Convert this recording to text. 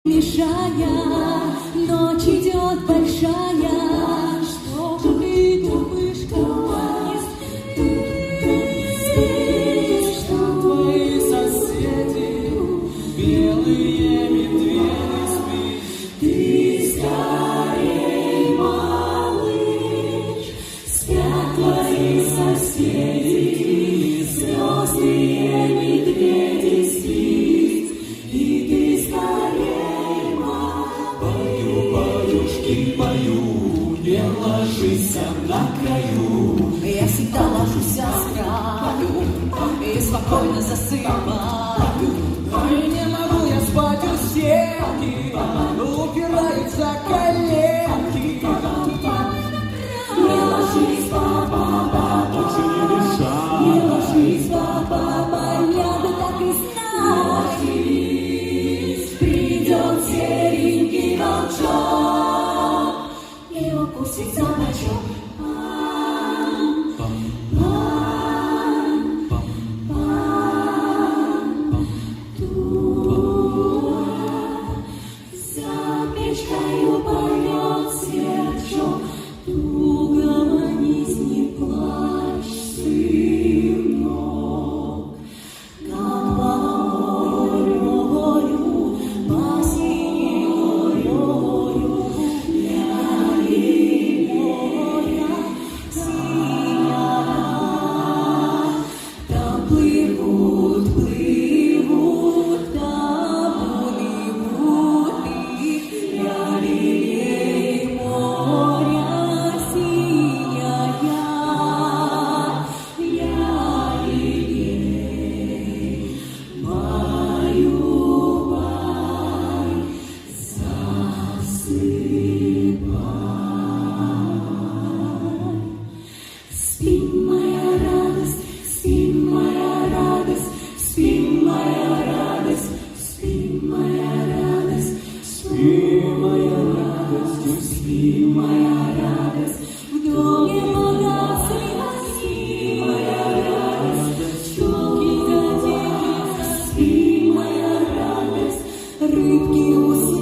Мешая, ночь идет большая, что же ты думаешь, спишь, что твои соседи, белые медведи, спишь. Ты скорей, малыш, спят твои соседи, звездные медведи, спит, и ты скорей, малыш. Баюшки, пою, не ложись на краю. Я всегда ложусь с краю и спокойно засыпаю. И не могу я спать у стенки, упираются коленки. Не ложись, папа, Больше не мешай. не ложись, папа, я да так и знаю. Придет серенький волчок и укусит за бочок. За печкою поет сверчок, туго манись, не плачь, сынок. Как порою, по синей горою, вдали моря синяя, там плывут, там плывут их вдали моря синяя, я ей баю, засыпай. Спи, моя радость, спи, моя радость, спи, моя радость, спи, моя радость, Спи, моя радость, спи, моя радость, в доме богатства, спи, моя радость, щеки заденется, спи, моя радость, рыбки уснут.